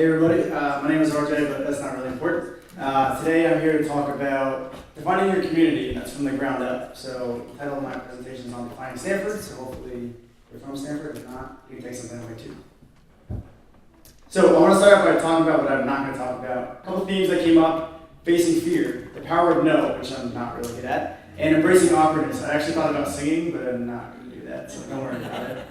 Hey everybody, my name is RJ, but that's not really important. Today I'm here to talk about defining your community, and that's from the ground up. So the title of my presentation is on Defining Stamford, so hopefully you're from Stamford. If not, you can take something away too. So I want to start off by talking about what I'm not going to talk about. A couple themes that came up: facing fear, the power of no, which I'm not really good at, and embracing awkwardness. I actually thought about singing, but I'm not going to do that, so don't worry about it.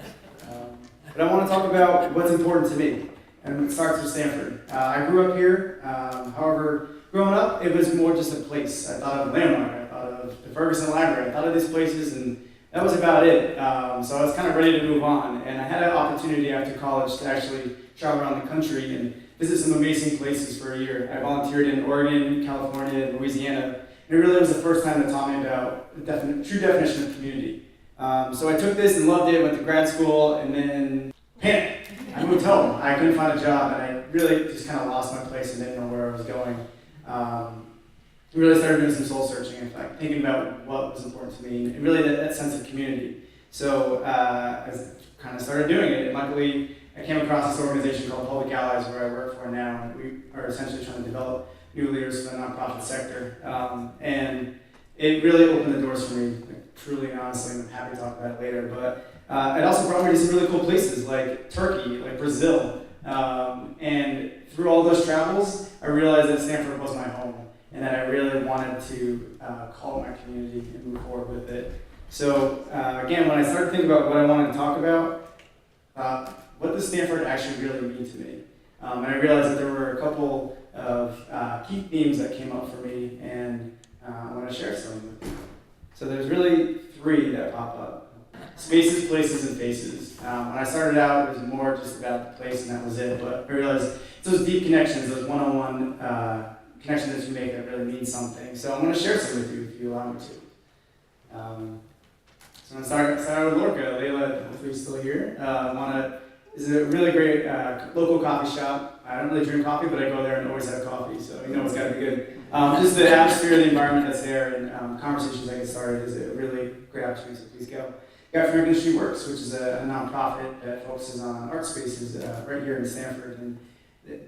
But I want to talk about what's important to me. And it starts with Stamford. I grew up here. However, growing up, it was more just a place. I thought of Landmark. I thought of the Ferguson Library. I thought of these places, and that was about it. So I was kind of ready to move on. And I had an opportunity after college to actually travel around the country and visit some amazing places for a year. I volunteered in Oregon, California, and Louisiana. And it really was the first time that taught me about the true definition of community. So I took this and loved it, went to grad school, and then panicked. I moved home. I couldn't find a job, and I really just kind of lost my place and didn't know where I was going. Really started doing some soul searching and thinking about what was important to me, and really that sense of community. So I kind of started doing it, and luckily I came across this organization called Public Allies, where I work for now, and we are essentially trying to develop new leaders for the nonprofit sector. And it really opened the doors for me, truly and honestly, and I'm happy to talk about it later. But it also brought me to some really cool places like Turkey, like Brazil. And through all those travels, I realized that Stamford was my home and that I really wanted to call it my community and move forward with it. So again, when I started thinking about what I wanted to talk about, what does Stamford actually really mean to me? And I realized that there were a couple of key themes that came up for me, and I want to share some with you. So there's really three that pop up. Spaces, places, and faces. When I started out, it was more just about the place and that was it, but I realized it's those deep connections, those one-on-one connections that you make that really mean something. So I'm going to share some with you if you allow me to. So I'm going to start with Lorca. Layla, hopefully still here. This is a really great local coffee shop. I don't really drink coffee, but I go there and always have coffee, so you know it's got to be good. Just the atmosphere, the environment that's there, and conversations I get started is a really great opportunity, so please go. Got Franklin Street Works, which is a nonprofit that focuses on art spaces right here in Stamford. And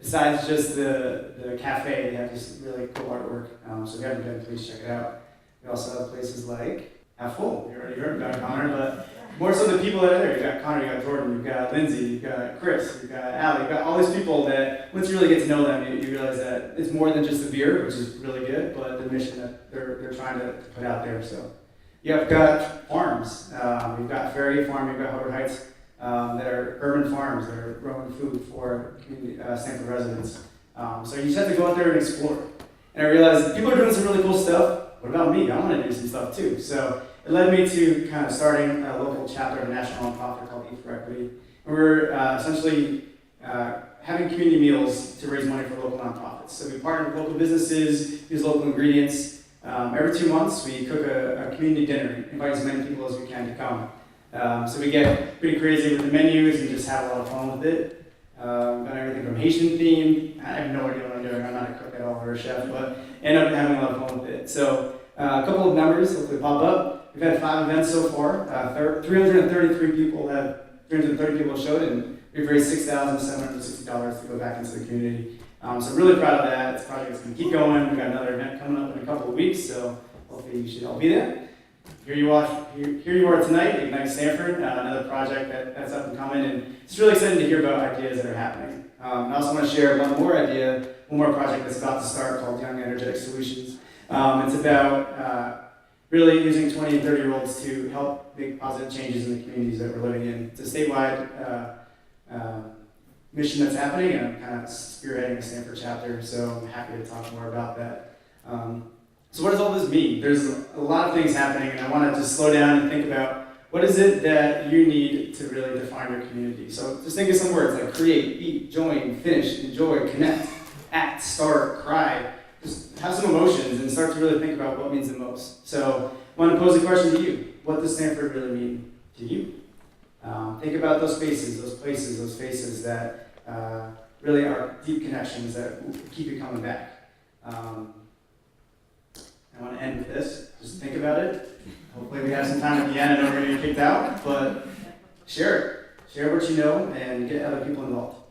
besides just the cafe, they have this really cool artwork. So if you haven't been, please check it out. We also have places like Half Full. You already heard about Connor, but more so the people that are there. You've got Connor, you've got Jordan, you've got Lindsay, you've got Chris, you've got Allie, you've got all these people that once you really get to know them, you realize that it's more than just the beer, which is really good, but the mission that they're trying to put out there. So. You've got farms. You've got Ferry Farm, you've got Hubbard Heights, that are urban farms that are growing food for community, Stamford residents. So you just have to go out there and explore. And I realized people are doing some really cool stuff. What about me? I want to do some stuff too. So it led me to kind of starting a local chapter of a national nonprofit called Eat for Equity. And we're essentially having community meals to raise money for local nonprofits. So we partner with local businesses, use local ingredients. Every 2 months, we cook a community dinner, invite as many people as we can to come. So we get pretty crazy with the menus and just have a lot of fun with it. Got everything from Haitian themed. I have no idea what I'm doing. I'm not a cook at all or a chef, but end up having a lot of fun with it. So a couple of numbers hopefully pop up. We've had 5 events so far. 330 people have showed, and we've raised $6,760 to go back into the community. So really proud of that. This project is going to keep going. We've got another event coming up in a couple of weeks, so hopefully you should all be there. Here you are tonight, Ignite Stamford, another project that's up and coming, and it's really exciting to hear about ideas that are happening. I also want to share one more project that's about to start called Young Energetic Solutions. It's about really using 20 and 30-year-olds to help make positive changes in the communities that we're living in. It's a statewide mission that's happening, and I'm kind of spearheading the Stamford chapter, so I'm happy to talk more about that. So what does all this mean? There's a lot of things happening, and I want to just slow down and think about what is it that you need to really define your community. So just think of some words like create, eat, join, finish, enjoy, connect, act, start, cry. Just have some emotions and start to really think about what means the most. So I want to pose a question to you. What does Stamford really mean to you? Think about those spaces, those places, those faces that really are deep connections that keep you coming back. I want to end with this. Just think about it. Hopefully we have some time at the end and don't get kicked out, but share it. Share what you know and get other people involved.